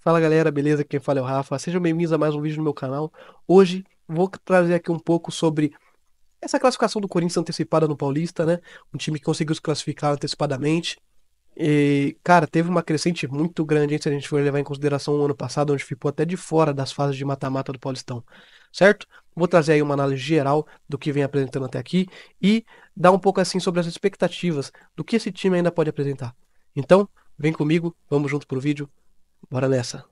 Fala galera, beleza? Quem fala é o Rafa. Sejam bem-vindos a mais um vídeo no meu canal. Hoje vou trazer aqui um pouco sobre essa classificação do Corinthians antecipada no Paulista, né? Um time que conseguiu se classificar antecipadamente. E, cara, teve uma crescente muito grande, hein, se a gente for levar em consideração o ano passado, onde ficou até de fora das fases de mata-mata do Paulistão, certo? Vou trazer aí uma análise geral do que vem apresentando até aqui e dar um pouco assim sobre as expectativas do que esse time ainda pode apresentar. Então, vem comigo, vamos junto pro vídeo, bora nessa.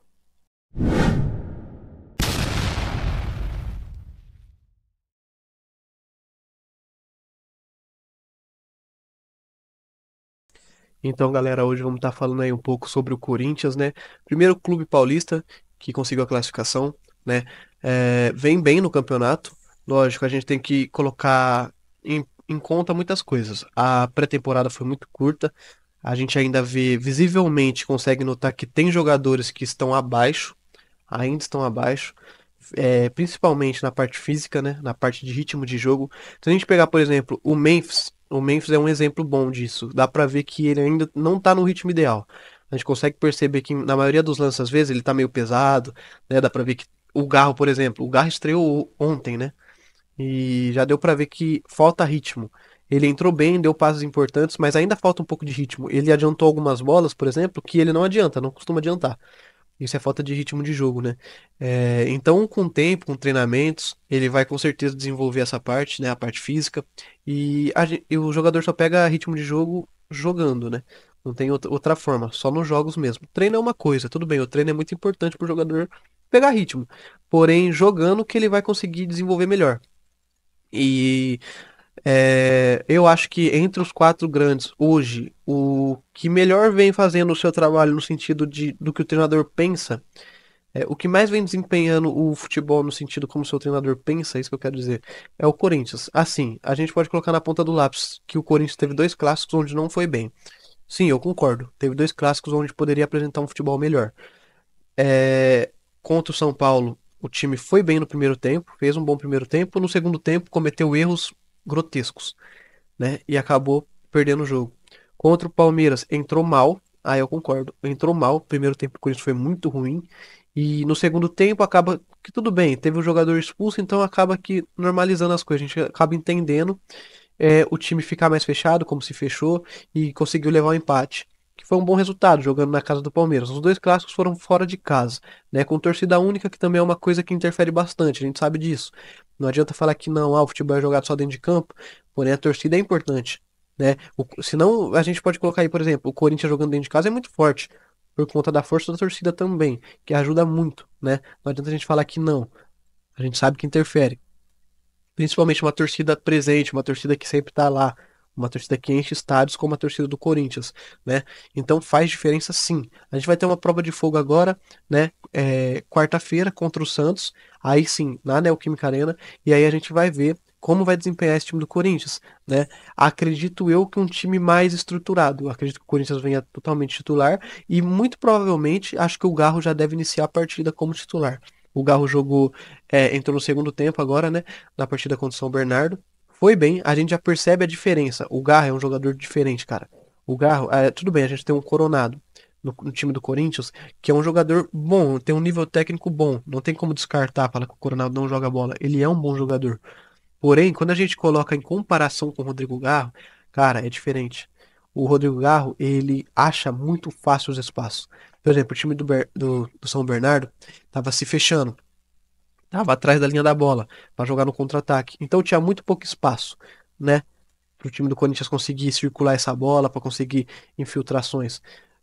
Então, galera, hoje vamos estar falando aí um pouco sobre o Corinthians, né? Primeiro clube paulista que conseguiu a classificação, né? Vem bem no campeonato. Lógico, a gente tem que colocar em conta muitas coisas. A pré-temporada foi muito curta. A gente ainda vê, visivelmente, consegue notar que tem jogadores que estão abaixo, ainda estão abaixo, principalmente na parte física, né? Na parte de ritmo de jogo. Se a gente pegar, por exemplo, o Memphis é um exemplo bom disso. Dá pra ver que ele ainda não tá no ritmo ideal. A gente consegue perceber que na maioria dos lances, às vezes, ele tá meio pesado, né? Dá pra ver que o Garro, por exemplo, o Garro estreou ontem, né? E já deu pra ver que falta ritmo. Ele entrou bem, deu passes importantes, mas ainda falta um pouco de ritmo. Ele adiantou algumas bolas, por exemplo, que ele não adianta, não costuma adiantar. Isso é falta de ritmo de jogo, né? Então, com o tempo, com treinamentos, ele vai com certeza desenvolver essa parte, né? A parte física. E o jogador só pega ritmo de jogo jogando, né? Não tem outra forma, só nos jogos mesmo. Treino é uma coisa, tudo bem, o treino é muito importante para o jogador pegar ritmo. Porém, jogando que ele vai conseguir desenvolver melhor. E eu acho que entre os quatro grandes, hoje, o que melhor vem fazendo o seu trabalho no sentido do que o treinador pensa, o que mais vem desempenhando o futebol no sentido como o seu treinador pensa, é isso que eu quero dizer, é o Corinthians. Assim, a gente pode colocar na ponta do lápis que o Corinthians teve dois clássicos onde não foi bem. Sim, eu concordo. Teve dois clássicos onde poderia apresentar um futebol melhor. É, Contra o São Paulo, o time foi bem no primeiro tempo, fez um bom primeiro tempo. No segundo tempo, cometeu erros grotescos, né? E acabou perdendo o jogo. Contra o Palmeiras, entrou mal. Eu concordo. Entrou mal. O primeiro tempo do Corinthians foi muito ruim. E no segundo tempo acaba que tudo bem. Teve um jogador expulso, então acaba que normalizando as coisas. A gente acaba entendendo o time ficar mais fechado, como se fechou, e conseguiu levar o empate. Que foi um bom resultado, jogando na casa do Palmeiras. Os dois clássicos foram fora de casa, né? Com torcida única, que também é uma coisa que interfere bastante, a gente sabe disso. Não adianta falar que não, o futebol é jogado só dentro de campo, porém a torcida é importante, né? Senão a gente pode colocar aí, por exemplo, o Corinthians jogando dentro de casa é muito forte, por conta da força da torcida também, que ajuda muito, né? Não adianta a gente falar que não, a gente sabe que interfere. Principalmente uma torcida presente, uma torcida que sempre tá lá, uma torcida que enche estádios como a torcida do Corinthians, né? Então faz diferença sim. A gente vai ter uma prova de fogo agora, né? Quarta-feira contra o Santos, aí sim, na Neoquímica Arena, e aí a gente vai ver como vai desempenhar esse time do Corinthians, né? Acredito eu que um time mais estruturado. Eu acredito que o Corinthians venha totalmente titular e muito provavelmente acho que o Garro já deve iniciar a partida como titular. O Garro jogou, entrou no segundo tempo agora, né? Na partida contra o São Bernardo. Foi bem, a gente já percebe a diferença. O Garro é um jogador diferente, cara. O Garro, tudo bem, a gente tem um Coronado no time do Corinthians, que é um jogador bom, tem um nível técnico bom. Não tem como descartar, falar que o Coronado não joga bola. Ele é um bom jogador. Porém, quando a gente coloca em comparação com o Rodrigo Garro, cara, é diferente. O Rodrigo Garro, ele acha muito fácil os espaços. Por exemplo, o time do São Bernardo tava se fechando. Tava atrás da linha da bola para jogar no contra-ataque. Então tinha muito pouco espaço, né? Para o time do Corinthians conseguir circular essa bola, para conseguir infiltrações.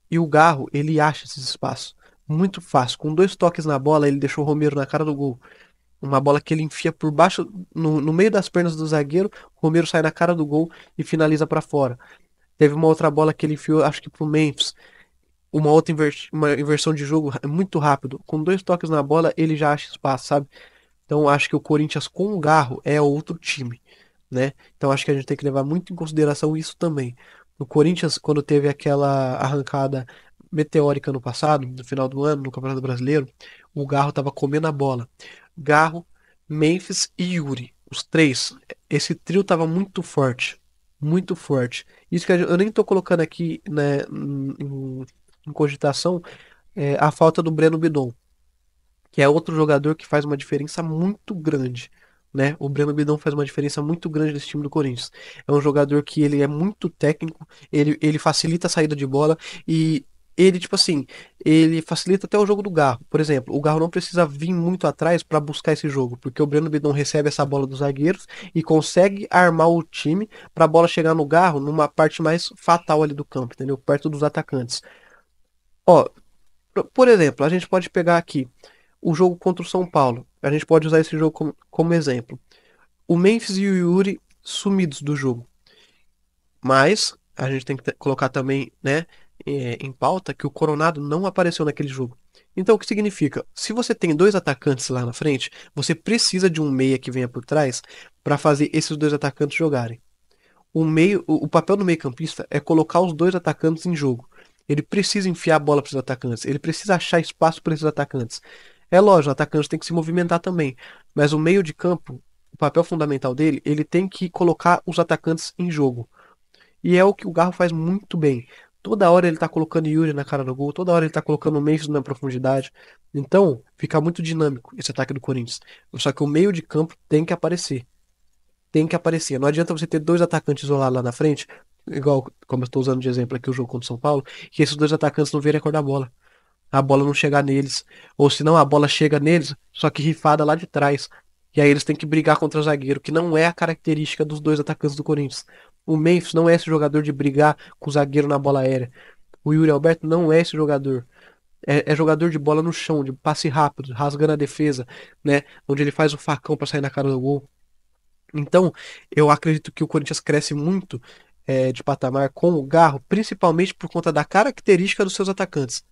E o Garro, ele acha esses espaços muito fácil. Com dois toques na bola, ele deixou o Romero na cara do gol. Uma bola que ele enfia por baixo, no meio das pernas do zagueiro, o Romero sai na cara do gol e finaliza para fora. Teve uma outra bola que ele enfiou, acho que pro Memphis, uma inversão de jogo muito rápido. Com dois toques na bola, ele já acha espaço, sabe? Então acho que o Corinthians com o Garro é outro time, né? Então acho que a gente tem que levar muito em consideração isso também. O Corinthians, quando teve aquela arrancada meteórica no passado, no final do ano, no Campeonato Brasileiro, o Garro tava comendo a bola. Garro, Memphis e Yuri, os três, esse trio tava muito forte, muito forte. Isso que eu nem tô colocando aqui, né, em cogitação a falta do Breno Bidon, que é outro jogador que faz uma diferença muito grande, né? O Breno Bidon faz uma diferença muito grande nesse time do Corinthians. É um jogador que ele é muito técnico, ele facilita a saída de bola e ele, tipo assim, ele facilita até o jogo do Garro. Por exemplo, o Garro não precisa vir muito atrás para buscar esse jogo, porque o Breno Bidon recebe essa bola dos zagueiros e consegue armar o time para a bola chegar no Garro numa parte mais fatal ali do campo, entendeu? Perto dos atacantes. Ó, por exemplo, a gente pode pegar aqui o jogo contra o São Paulo. A gente pode usar esse jogo como exemplo. O Memphis e o Yuri sumidos do jogo. Mas a gente tem que colocar também, né, em pauta que o Coronado não apareceu naquele jogo. Então, o que significa? Se você tem dois atacantes lá na frente, você precisa de um meia que venha por trás para fazer esses dois atacantes jogarem. O papel do meio-campista é colocar os dois atacantes em jogo. Ele precisa enfiar a bola para os atacantes, ele precisa achar espaço para esses atacantes. É lógico, o atacante tem que se movimentar também, mas o meio de campo, o papel fundamental dele, ele tem que colocar os atacantes em jogo. E é o que o Garro faz muito bem. Toda hora ele tá colocando Yuri na cara do gol, toda hora ele tá colocando o Memphis na profundidade. Então, fica muito dinâmico esse ataque do Corinthians. Só que o meio de campo tem que aparecer, tem que aparecer. Não adianta você ter dois atacantes isolados lá na frente, igual como eu estou usando de exemplo aqui o jogo contra o São Paulo, que esses dois atacantes não virem a cor da bola. A bola não chegar neles. Ou senão a bola chega neles, só que rifada lá de trás. E aí eles têm que brigar contra o zagueiro, que não é a característica dos dois atacantes do Corinthians. O Memphis não é esse jogador de brigar com o zagueiro na bola aérea. O Yuri Alberto não é esse jogador. É jogador de bola no chão, de passe rápido, rasgando a defesa, né? Onde ele faz o facão para sair na cara do gol. Então, eu acredito que o Corinthians cresce muito de patamar com o Garro, principalmente por conta da característica dos seus atacantes.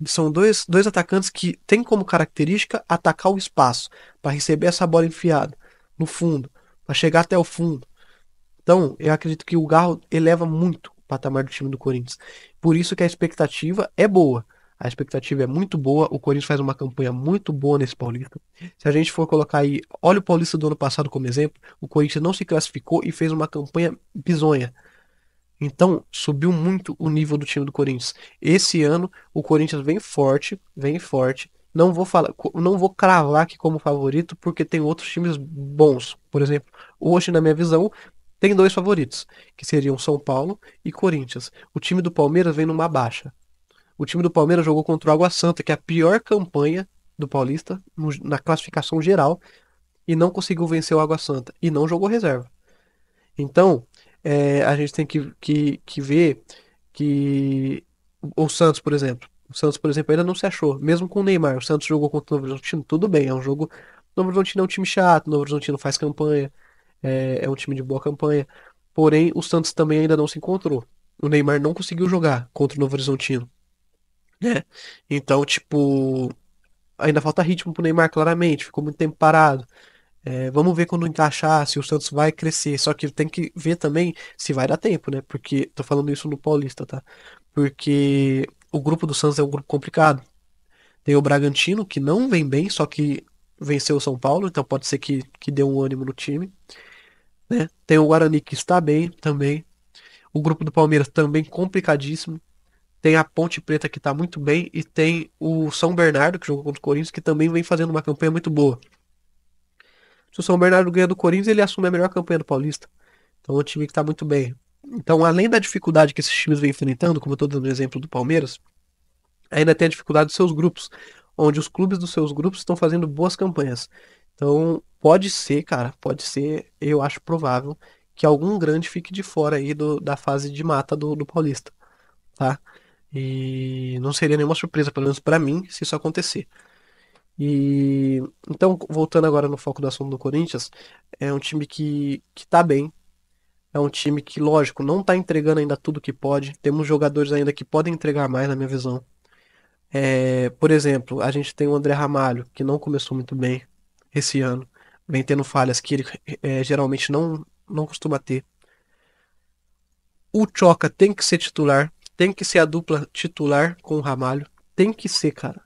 São dois atacantes que têm como característica atacar o espaço, para receber essa bola enfiada no fundo, para chegar até o fundo. Então, eu acredito que o Garro eleva muito o patamar do time do Corinthians. Por isso que a expectativa é boa. A expectativa é muito boa. O Corinthians faz uma campanha muito boa nesse Paulista. Se a gente for colocar aí, olha o Paulista do ano passado como exemplo, o Corinthians não se classificou e fez uma campanha bizonha. Então, subiu muito o nível do time do Corinthians. Esse ano, o Corinthians vem forte, vem forte. Não vou falar, não vou cravar aqui como favorito, porque tem outros times bons. Por exemplo, hoje, na minha visão, tem dois favoritos, que seriam São Paulo e Corinthians. O time do Palmeiras vem numa baixa. O time do Palmeiras jogou contra o Água Santa, que é a pior campanha do Paulista na classificação geral, e não conseguiu vencer o Água Santa. E não jogou reserva. Então, a gente tem que ver que o Santos, por exemplo. O Santos, por exemplo, ainda não se achou. Mesmo com o Neymar, o Santos jogou contra o Novo Horizontino, tudo bem, é um jogo. O Novo Horizontino é um time chato, o Novo Horizontino faz campanha, é um time de boa campanha. Porém, o Santos também ainda não se encontrou. O Neymar não conseguiu jogar contra o Novo Horizontino, né? Então, tipo, ainda falta ritmo pro Neymar, claramente. Ficou muito tempo parado. Vamos ver quando encaixar, se o Santos vai crescer. Só que tem que ver também se vai dar tempo, né? Porque tô falando isso no Paulista, tá? Porque o grupo do Santos é um grupo complicado. Tem o Bragantino, que não vem bem, só que venceu o São Paulo, então pode ser que dê um ânimo no time, né? Tem o Guarani, que está bem também. O grupo do Palmeiras também complicadíssimo. Tem a Ponte Preta, que tá muito bem. E tem o São Bernardo, que jogou contra o Corinthians, que também vem fazendo uma campanha muito boa. Se o São Bernardo ganha do Corinthians, ele assume a melhor campanha do Paulista. Então é um time que está muito bem. Então, além da dificuldade que esses times vêm enfrentando, como eu estou dando o exemplo do Palmeiras, ainda tem a dificuldade dos seus grupos, onde os clubes dos seus grupos estão fazendo boas campanhas. Então, pode ser, cara, pode ser, eu acho provável, que algum grande fique de fora aí da fase de mata do Paulista, tá? E não seria nenhuma surpresa, pelo menos para mim, se isso acontecer. E então, voltando agora no foco do assunto do Corinthians, é um time que tá bem, é um time que, lógico, não tá entregando ainda tudo que pode. Temos jogadores ainda que podem entregar mais, na minha visão. Por exemplo, a gente tem o André Ramalho, que não começou muito bem esse ano. Vem tendo falhas que ele geralmente não costuma ter. O Choca tem que ser titular. Tem que ser a dupla titular com o Ramalho. Tem que ser, cara.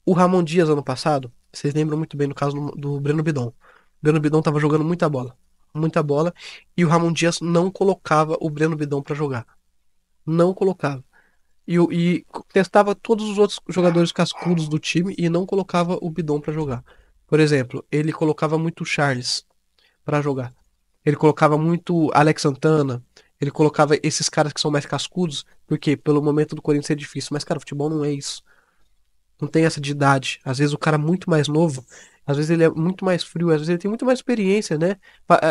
O Ramon Dias, ano passado, vocês lembram muito bem do caso do Breno Bidon. O Breno Bidon tava jogando muita bola. Muita bola. E o Ramon Dias não colocava o Breno Bidon pra jogar. Não colocava. e testava todos os outros jogadores cascudos do time e não colocava o Bidon pra jogar. Por exemplo, ele colocava muito o Charles pra jogar. Ele colocava muito Alex Santana, ele colocava esses caras que são mais cascudos, porque pelo momento do Corinthians é difícil. Mas, cara, futebol não é isso. Não tem essa de idade. Às vezes o cara é muito mais novo, às vezes ele é muito mais frio, às vezes ele tem muito mais experiência, né?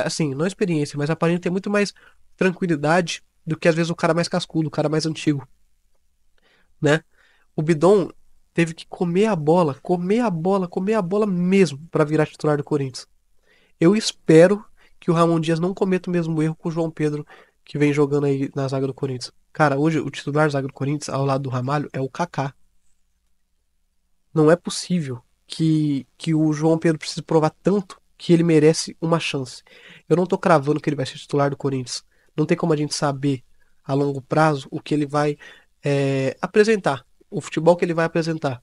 Assim, não experiência, mas aparenta ter muito mais tranquilidade do que às vezes o cara mais cascudo, o cara mais antigo, né? O Bidon teve que comer a bola, comer a bola, comer a bola mesmo pra virar titular do Corinthians. Eu espero que o Ramon Dias não cometa o mesmo erro com o João Pedro que vem jogando aí na zaga do Corinthians. Cara, hoje o titular da zaga do Corinthians, ao lado do Ramalho, é o Kaká. Não é possível que o João Pedro precise provar tanto que ele merece uma chance. Eu não tô cravando que ele vai ser titular do Corinthians. Não tem como a gente saber a longo prazo o que ele vai apresentar, o futebol que ele vai apresentar.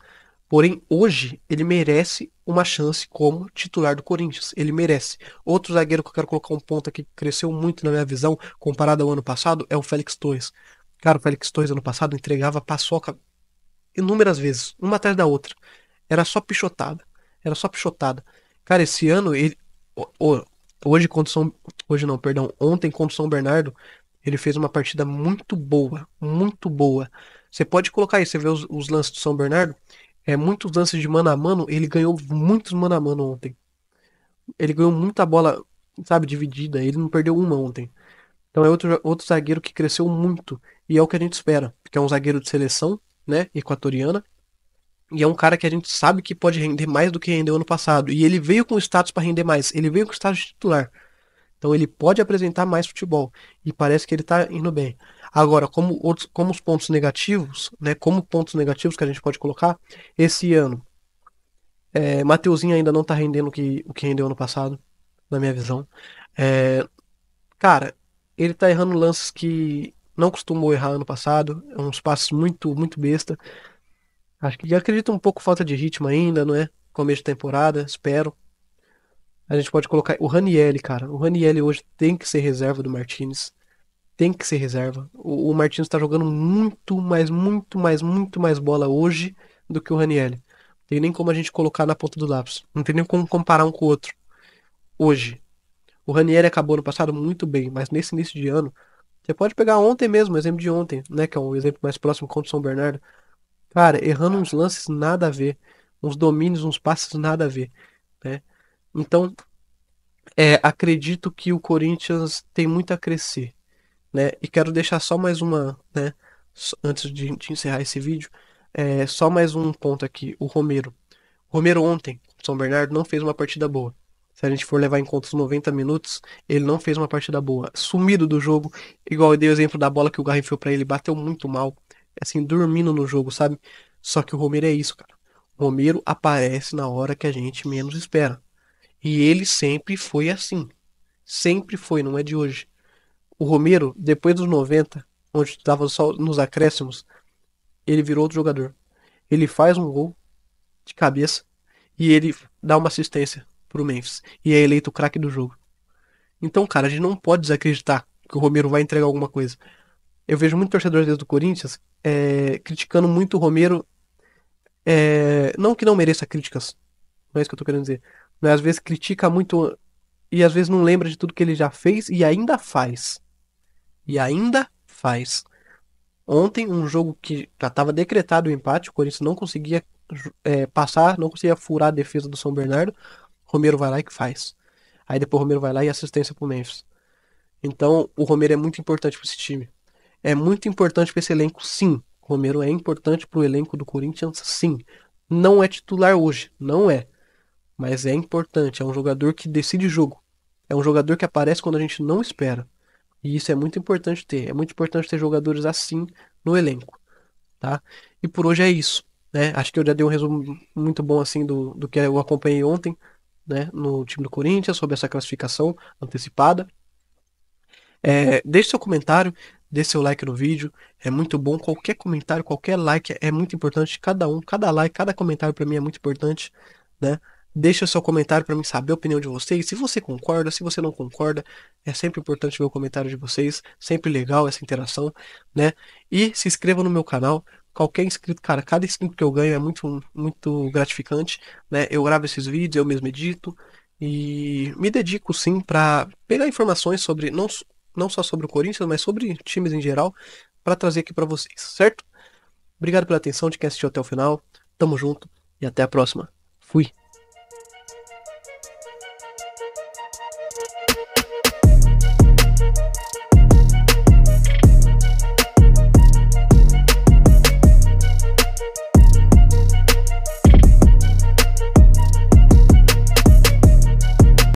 Porém, hoje ele merece uma chance como titular do Corinthians. Ele merece. Outro zagueiro que eu quero colocar um ponto aqui que cresceu muito na minha visão, comparado ao ano passado, é o Félix Torres. Cara, o Félix Torres ano passado entregava paçoca inúmeras vezes, uma atrás da outra. Era só pichotada. Era só pichotada. Cara, esse ano ele. Hoje contra o São. Hoje não, perdão. Ontem contra o São Bernardo, ele fez uma partida muito boa. Muito boa. Você pode colocar aí, você vê os lances do São Bernardo. Muitos lances de mano a mano. Ele ganhou muitos mano a mano ontem. Ele ganhou muita bola, sabe, dividida. Ele não perdeu uma ontem. Então é outro zagueiro que cresceu muito. E é o que a gente espera. Porque é um zagueiro de seleção, né? Equatoriana. E é um cara que a gente sabe que pode render mais do que rendeu ano passado. E ele veio com status para render mais. Ele veio com status de titular. Então ele pode apresentar mais futebol. E parece que ele tá indo bem. Agora, como os pontos negativos, né? Como pontos negativos que a gente pode colocar, esse ano, Mateuzinho ainda não tá rendendo o que rendeu ano passado, na minha visão. É, cara, ele tá errando lances que não costumou errar ano passado. Uns passes muito, muito besta. Acho que acredito um pouco falta de ritmo ainda, não é? Começo de temporada, espero. A gente pode colocar o Ranielli, cara. O Ranielli hoje tem que ser reserva do Martinez. Tem que ser reserva. O Martinez tá jogando muito mais, muito mais, muito mais bola hoje do que o Ranielli. Tem nem como a gente colocar na ponta do lápis. Não tem nem como comparar um com o outro. Hoje. O Ranieri acabou no passado muito bem, mas nesse início de ano, você pode pegar ontem mesmo, o exemplo de ontem, né? Que é um exemplo mais próximo contra o São Bernardo. Cara, errando uns lances nada a ver. Uns domínios, uns passes nada a ver, né? Então, acredito que o Corinthians tem muito a crescer, né? E quero deixar só mais uma, né? Antes de encerrar esse vídeo, só mais um ponto aqui. O Romero. O Romero ontem, São Bernardo, não fez uma partida boa. Se a gente for levar em conta os 90 minutos, ele não fez uma partida boa. Sumido do jogo, igual eu dei o exemplo da bola que o Garra enfiou pra ele, bateu muito mal. Assim, dormindo no jogo, sabe? Só que o Romero é isso, cara. O Romero aparece na hora que a gente menos espera. E ele sempre foi assim. Sempre foi, não é de hoje. O Romero, depois dos 90, onde estava só nos acréscimos, ele virou outro jogador. Ele faz um gol de cabeça e ele dá uma assistência pro Memphis. E é eleito o craque do jogo. Então, cara, a gente não pode desacreditar que o Romero vai entregar alguma coisa. Eu vejo muito torcedor do Corinthians criticando muito o Romero. Não que não mereça críticas, não é isso que eu tô querendo dizer. Mas às vezes critica muito e às vezes não lembra de tudo que ele já fez e ainda faz. E ainda faz. Ontem, um jogo que já estava decretado o empate, o Corinthians não conseguia passar, não conseguia furar a defesa do São Bernardo. Romero vai lá e que faz. Aí depois o Romero vai lá e assistência pro Memphis. Então, o Romero é muito importante para esse time. É muito importante para esse elenco, sim. O Romero é importante para o elenco do Corinthians, sim. Não é titular hoje, não é. Mas é importante. É um jogador que decide jogo. É um jogador que aparece quando a gente não espera. E isso é muito importante ter. É muito importante ter jogadores assim no elenco, tá? E por hoje é isso, né? Acho que eu já dei um resumo muito bom assim do que eu acompanhei ontem, né? No time do Corinthians sobre essa classificação antecipada. Deixe seu comentário, dê seu like no vídeo. É muito bom. Qualquer comentário, qualquer like é muito importante. Cada like, cada comentário para mim é muito importante, né? Deixa seu comentário para mim saber a opinião de vocês. Se você concorda, se você não concorda, é sempre importante ver o comentário de vocês. Sempre legal essa interação, né? E se inscreva no meu canal. Qualquer inscrito, cara, cada inscrito que eu ganho é muito gratificante, né? Eu gravo esses vídeos, eu mesmo edito e me dedico sim para pegar informações sobre não só sobre o Corinthians, mas sobre times em geral, para trazer aqui para vocês, certo? Obrigado pela atenção de quem assistiu até o final. Tamo junto e até a próxima. Fui.